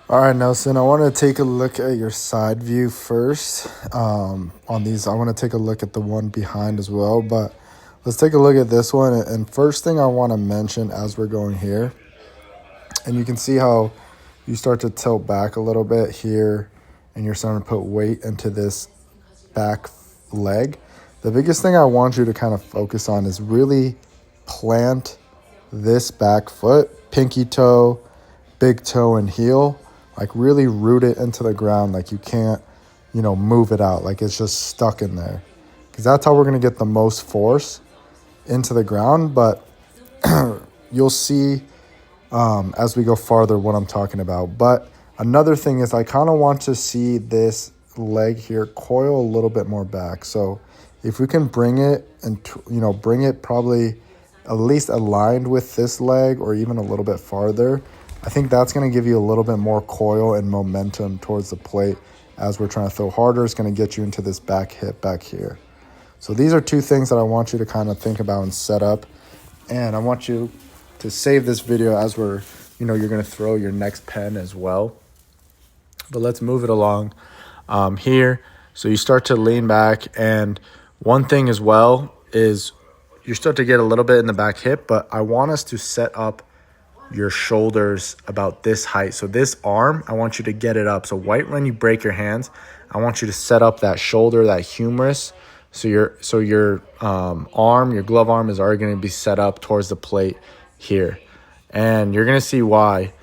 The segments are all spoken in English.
All right, Nelson, I want to take a look at your side view first. On these, I want to take a look at the one behind as well, but let's take a look at this one. And first thing I want to mention as we're going here, and you can see how you start to tilt back a little bit here, and you're starting to put weight into this back leg. The biggest thing I want you to kind of focus on is really plant this back foot, pinky toe, big toe, and heel. Like really root it into the ground. Like you can't, move it out. Like it's just stuck in there. Because that's how we're going to get the most force into the ground. But you'll see as we go farther what I'm talking about. But another thing is I kind of want to see this leg here coil a little bit more back. So if we can bring it and, bring it probably at least aligned with this leg or even a little bit farther, I think that's going to give you a little bit more coil and momentum towards the plate as we're trying to throw harder. It's going to get you into this back hip back here. So these are two things that I want you to kind of think about and set up. And I want you to save this video as you're going to throw your next pen as well. But let's move it along here. So you start to lean back. And one thing as well is you start to get a little bit in the back hip, but I want us to set up your shoulders about this height. So this arm, I want you to get it up. So right when you break your hands, I want you to set up that shoulder, that humerus. So your arm, your glove arm is already going to be set up towards the plate here. And you're going to see why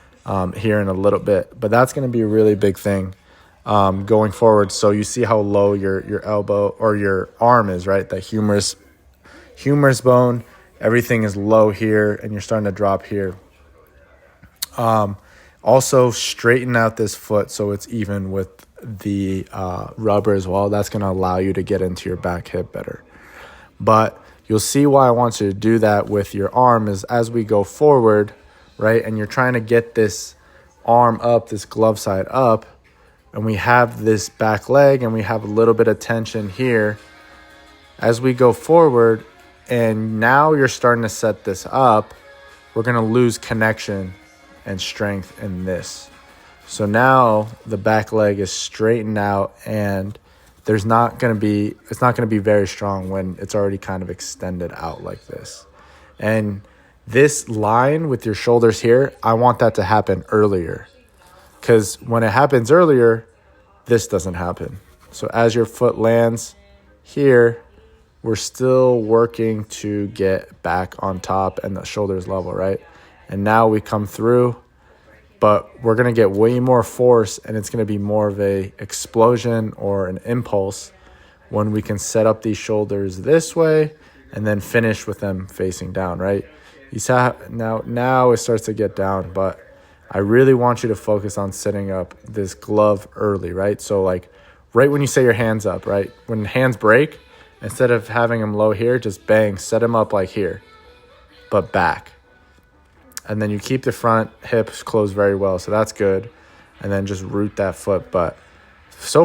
here in a little bit. But that's going to be a really big thing going forward. So you see how low your elbow or your arm is, right? That humerus bone, everything is low here, and you're starting to drop here. Also straighten out this foot so it's even with the rubber as well. That's going to allow you to get into your back hip better. But you'll see why I want you to do that with your arm is as we go forward, right? And you're trying to get this arm up, this glove side up, and we have this back leg and we have a little bit of tension here. As we go forward and now you're starting to set this up, we're going to lose connection and strength in this. So now the back leg is straightened out and it's not going to be very strong when it's already kind of extended out like this. And this line with your shoulders here, I want that to happen earlier. Because when it happens earlier, this doesn't happen. So as your foot lands here, we're still working to get back on top and the shoulders level, right? And now we come through, but we're going to get way more force and it's going to be more of a explosion or an impulse when we can set up these shoulders this way and then finish with them facing down, right? You saw now it starts to get down, but I really want you to focus on setting up this glove early, right? So like right when you set your hands up, right? When hands break, instead of having them low here, just bang, set them up like here, but back. And then you keep the front hips closed very well. So that's good. And then just root that foot. But so